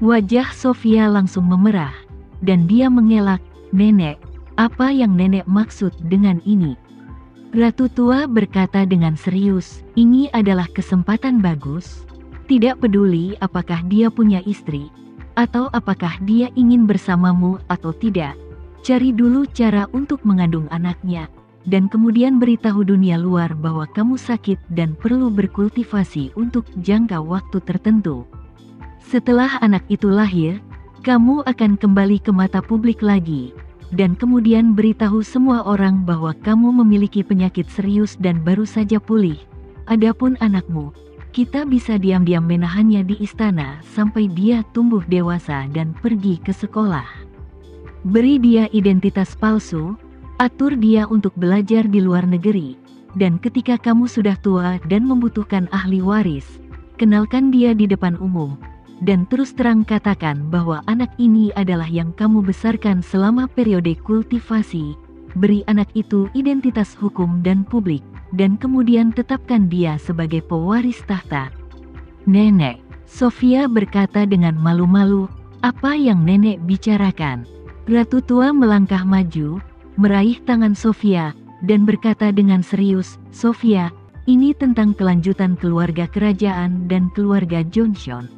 Wajah Sofia langsung memerah, dan dia mengelak, "Nenek, apa yang nenek maksud dengan ini?" Ratu tua berkata dengan serius, "Ini adalah kesempatan bagus. Tidak peduli apakah dia punya istri, atau apakah dia ingin bersamamu atau tidak. Cari dulu cara untuk mengandung anaknya, dan kemudian beritahu dunia luar bahwa kamu sakit dan perlu berkultivasi untuk jangka waktu tertentu. Setelah anak itu lahir, kamu akan kembali ke mata publik lagi, dan kemudian beritahu semua orang bahwa kamu memiliki penyakit serius dan baru saja pulih. Adapun anakmu, kita bisa diam-diam menahannya di istana sampai dia tumbuh dewasa dan pergi ke sekolah. Beri dia identitas palsu, atur dia untuk belajar di luar negeri, dan ketika kamu sudah tua dan membutuhkan ahli waris, kenalkan dia di depan umum, dan terus terang katakan bahwa anak ini adalah yang kamu besarkan selama periode kultivasi. Beri anak itu identitas hukum dan publik, dan kemudian tetapkan dia sebagai pewaris tahta." "Nenek," Sofia berkata dengan malu-malu, "apa yang nenek bicarakan?" Ratu tua melangkah maju, meraih tangan Sofia, dan berkata dengan serius, "Sofia, ini tentang kelanjutan keluarga kerajaan dan keluarga Johnson.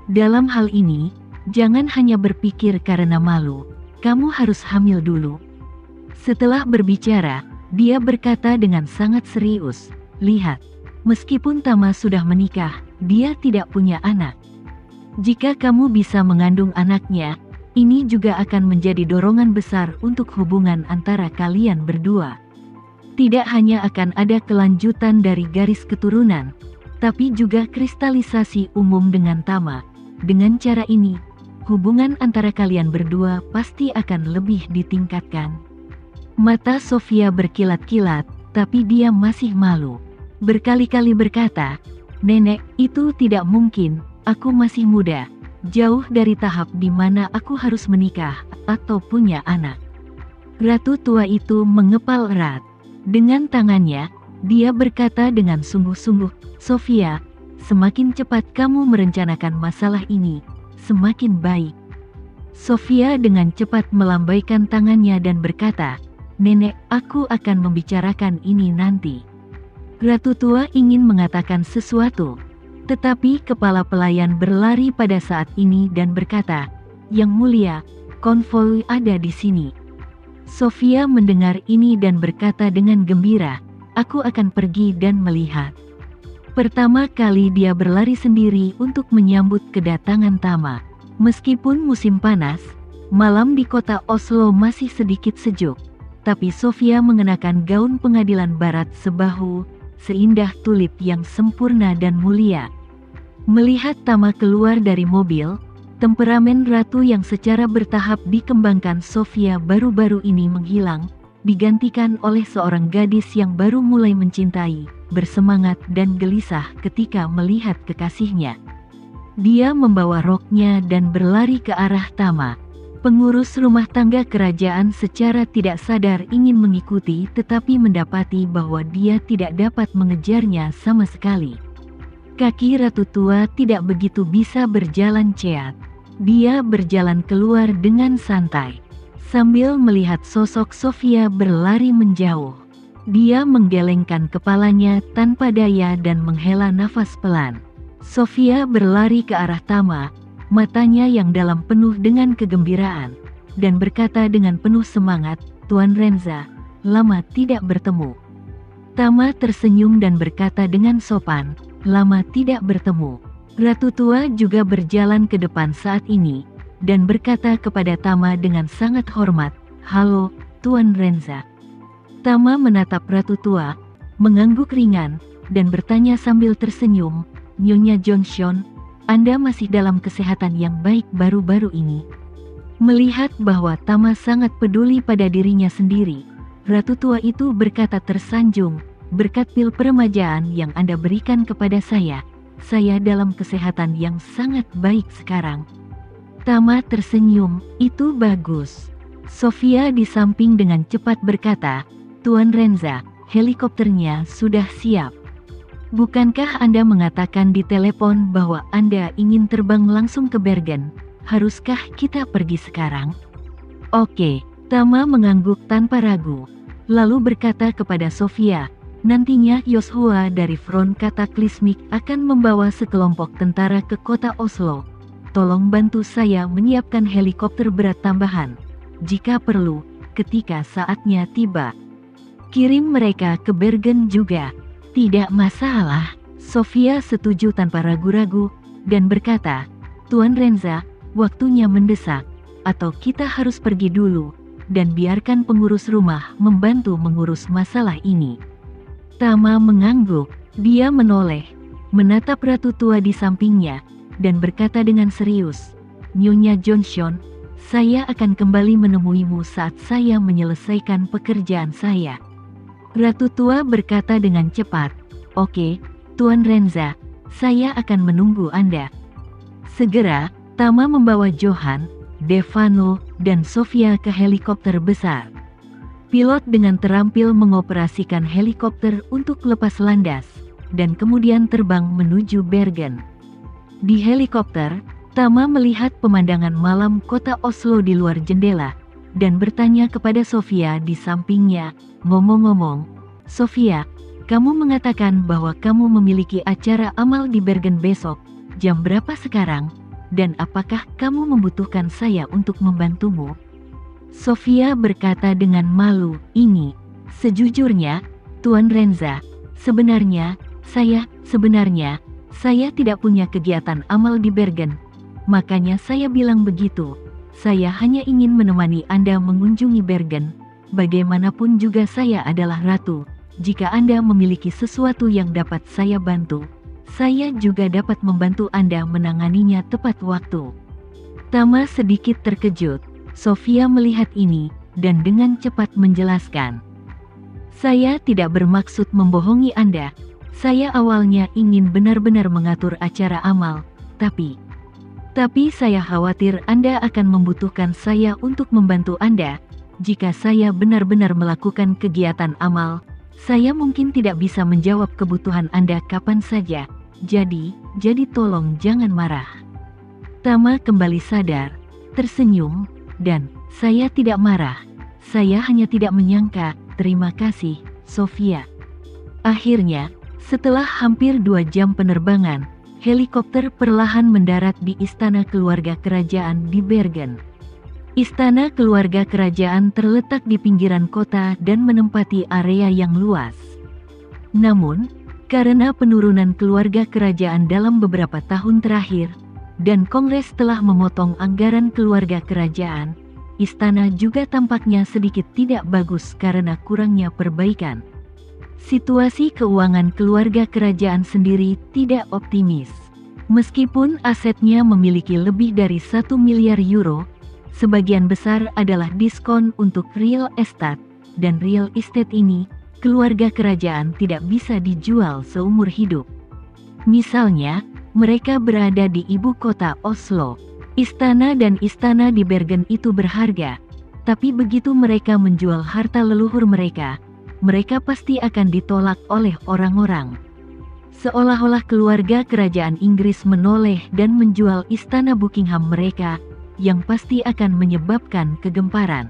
Dalam hal ini, jangan hanya berpikir karena malu, kamu harus hamil dulu." Setelah berbicara, dia berkata dengan sangat serius, "Lihat, meskipun Tama sudah menikah, dia tidak punya anak. Jika kamu bisa mengandung anaknya, ini juga akan menjadi dorongan besar untuk hubungan antara kalian berdua. Tidak hanya akan ada kelanjutan dari garis keturunan, tapi juga kristalisasi umum dengan Tama. Dengan cara ini, hubungan antara kalian berdua pasti akan lebih ditingkatkan." Mata Sofia berkilat-kilat, tapi dia masih malu. Berkali-kali berkata, "Nenek, itu tidak mungkin, aku masih muda, jauh dari tahap di mana aku harus menikah atau punya anak." Ratu tua itu mengepal erat. Dengan tangannya, dia berkata dengan sungguh-sungguh, "Sofia, semakin cepat kamu merencanakan masalah ini, semakin baik." Sofia dengan cepat melambaikan tangannya dan berkata, "Nenek, aku akan membicarakan ini nanti." Ratu tua ingin mengatakan sesuatu, tetapi kepala pelayan berlari pada saat ini dan berkata, "Yang mulia, konvoi ada di sini." Sofia mendengar ini dan berkata dengan gembira, "Aku akan pergi dan melihat." Pertama kali dia berlari sendiri untuk menyambut kedatangan Tama. Meskipun musim panas, malam di kota Oslo masih sedikit sejuk. Tapi Sofia mengenakan gaun pengadilan barat sebahu, seindah tulip yang sempurna dan mulia. Melihat Tama keluar dari mobil, temperamen ratu yang secara bertahap dikembangkan Sofia baru-baru ini menghilang, digantikan oleh seorang gadis yang baru mulai mencintai, bersemangat dan gelisah ketika melihat kekasihnya. Dia membawa roknya dan berlari ke arah Tama. Pengurus rumah tangga kerajaan secara tidak sadar ingin mengikuti tetapi mendapati bahwa dia tidak dapat mengejarnya sama sekali. Kaki ratu tua tidak begitu bisa berjalan ceat. Dia berjalan keluar dengan santai, sambil melihat sosok Sofia berlari menjauh. Dia menggelengkan kepalanya tanpa daya dan menghela nafas pelan. Sofia berlari ke arah Tama, matanya yang dalam penuh dengan kegembiraan, dan berkata dengan penuh semangat, "Tuan Renza, lama tidak bertemu." Tama tersenyum dan berkata dengan sopan, "Lama tidak bertemu." Ratu tua juga berjalan ke depan saat ini, dan berkata kepada Tama dengan sangat hormat, "Halo, Tuan Renza." Tama menatap ratu tua, mengangguk ringan, dan bertanya sambil tersenyum, "Nyonya Johnson, Anda masih dalam kesehatan yang baik baru-baru ini?" Melihat bahwa Tama sangat peduli pada dirinya sendiri, ratu tua itu berkata tersanjung, "Berkat pil peremajaan yang Anda berikan kepada saya dalam kesehatan yang sangat baik sekarang." Tama tersenyum, "Itu bagus." Sofia di samping dengan cepat berkata, "Tuan Renza, helikopternya sudah siap." Bukankah Anda mengatakan di telepon bahwa Anda ingin terbang langsung ke Bergen? Haruskah kita pergi sekarang? Oke, Tama mengangguk tanpa ragu. Lalu berkata kepada Sofia, nantinya Yoshua dari Front Kataklismik akan membawa sekelompok tentara ke kota Oslo. Tolong bantu saya menyiapkan helikopter berat tambahan. Jika perlu, ketika saatnya tiba. Kirim mereka ke Bergen juga. Tidak masalah. Sofia setuju tanpa ragu-ragu, dan berkata, Tuan Renza, waktunya mendesak. Atau kita harus pergi dulu, dan biarkan pengurus rumah membantu mengurus masalah ini. Tama mengangguk. Dia menoleh, menatap ratu tua di sampingnya, dan berkata dengan serius, Nyonya Johnson, saya akan kembali menemuimu saat saya menyelesaikan pekerjaan saya. Ratu tua berkata dengan cepat, Oke, Tuan Renza, saya akan menunggu Anda. Segera, Tama membawa Johan, Devano, dan Sofia ke helikopter besar. Pilot dengan terampil mengoperasikan helikopter untuk lepas landas, dan kemudian terbang menuju Bergen. Di helikopter, Tama melihat pemandangan malam kota Oslo di luar jendela, dan bertanya kepada Sofia di sampingnya, ngomong-ngomong, Sofia, kamu mengatakan bahwa kamu memiliki acara amal di Bergen besok, jam berapa sekarang, dan apakah kamu membutuhkan saya untuk membantumu? Sofia berkata dengan malu, sejujurnya, Tuan Renza, sebenarnya, saya tidak punya kegiatan amal di Bergen, makanya saya bilang begitu. Saya hanya ingin menemani Anda mengunjungi Bergen. Bagaimanapun juga saya adalah ratu. Jika Anda memiliki sesuatu yang dapat saya bantu, saya juga dapat membantu Anda menanganinya tepat waktu. Tama sedikit terkejut. Sofia melihat ini, dan dengan cepat menjelaskan. Saya tidak bermaksud membohongi Anda. Saya awalnya ingin benar-benar mengatur acara amal, tapi saya khawatir Anda akan membutuhkan saya untuk membantu Anda. Jika saya benar-benar melakukan kegiatan amal, saya mungkin tidak bisa menjawab kebutuhan Anda kapan saja. Jadi tolong jangan marah. Tama kembali sadar, tersenyum, dan saya tidak marah. Saya hanya tidak menyangka. Terima kasih, Sofia. Akhirnya, setelah hampir 2 jam penerbangan, helikopter perlahan mendarat di istana keluarga kerajaan di Bergen. Istana keluarga kerajaan terletak di pinggiran kota dan menempati area yang luas. Namun, karena penurunan keluarga kerajaan dalam beberapa tahun terakhir, dan Kongres telah memotong anggaran keluarga kerajaan, istana juga tampaknya sedikit tidak bagus karena kurangnya perbaikan. Situasi keuangan keluarga kerajaan sendiri tidak optimis. Meskipun asetnya memiliki lebih dari 1 miliar euro, sebagian besar adalah diskon untuk real estate, dan real estate ini, keluarga kerajaan tidak bisa dijual seumur hidup. Misalnya, mereka berada di ibu kota Oslo. Istana dan istana di Bergen itu berharga, tapi begitu mereka menjual harta leluhur mereka pasti akan ditolak oleh orang-orang. Seolah-olah keluarga kerajaan Inggris menoleh dan menjual istana Buckingham mereka, yang pasti akan menyebabkan kegemparan.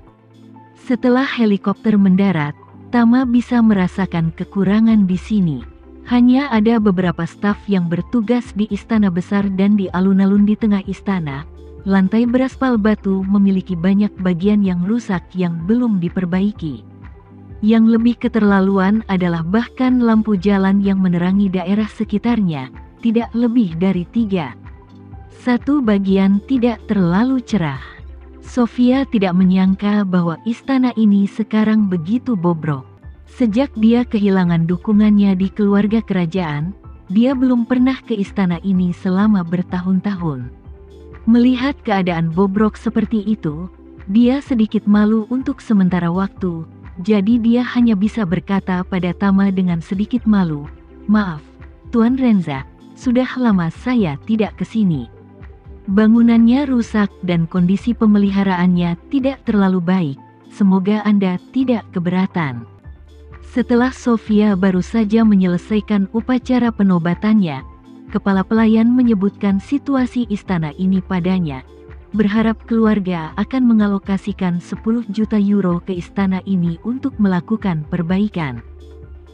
Setelah helikopter mendarat, Tama bisa merasakan kekurangan di sini. Hanya ada beberapa staf yang bertugas di istana besar dan di alun-alun di tengah istana. Lantai beraspal batu memiliki banyak bagian yang rusak yang belum diperbaiki. Yang lebih keterlaluan adalah bahkan lampu jalan yang menerangi daerah sekitarnya, tidak lebih dari 3. Satu bagian tidak terlalu cerah. Sofia tidak menyangka bahwa istana ini sekarang begitu bobrok. Sejak dia kehilangan dukungannya di keluarga kerajaan, dia belum pernah ke istana ini selama bertahun-tahun. Melihat keadaan bobrok seperti itu, dia sedikit malu untuk sementara waktu. Jadi dia hanya bisa berkata pada Tama dengan sedikit malu, "Maaf, Tuan Renza, sudah lama saya tidak ke sini. Bangunannya rusak dan kondisi pemeliharaannya tidak terlalu baik. Semoga Anda tidak keberatan." Setelah Sofia baru saja menyelesaikan upacara penobatannya, kepala pelayan menyebutkan situasi istana ini padanya, berharap keluarga akan mengalokasikan 10 juta euro ke istana ini untuk melakukan perbaikan.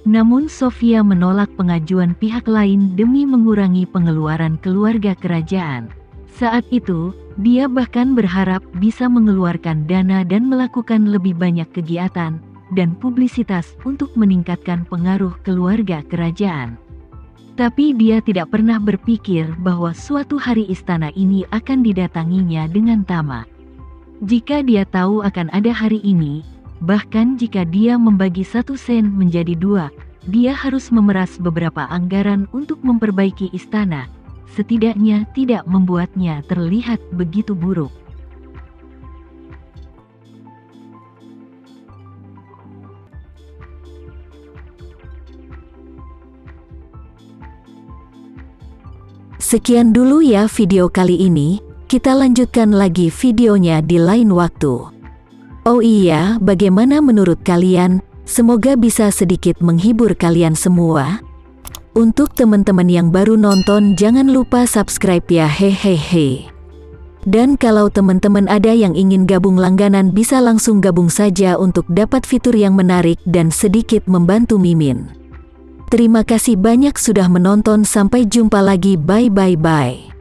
Namun Sofia menolak pengajuan pihak lain demi mengurangi pengeluaran keluarga kerajaan. Saat itu, dia bahkan berharap bisa mengeluarkan dana dan melakukan lebih banyak kegiatan dan publisitas untuk meningkatkan pengaruh keluarga kerajaan. Tapi dia tidak pernah berpikir bahwa suatu hari istana ini akan didatanginya dengan tamak. Jika dia tahu akan ada hari ini, bahkan jika dia membagi 1 sen menjadi 2, dia harus memeras beberapa anggaran untuk memperbaiki istana, setidaknya tidak membuatnya terlihat begitu buruk. Sekian dulu ya video kali ini, kita lanjutkan lagi videonya di lain waktu. Oh iya, bagaimana menurut kalian? Semoga bisa sedikit menghibur kalian semua. Untuk teman-teman yang baru nonton, jangan lupa subscribe ya, hehehe. Dan kalau teman-teman ada yang ingin gabung langganan, bisa langsung gabung saja untuk dapat fitur yang menarik dan sedikit membantu Mimin. Terima kasih banyak sudah menonton, sampai jumpa lagi, bye bye bye.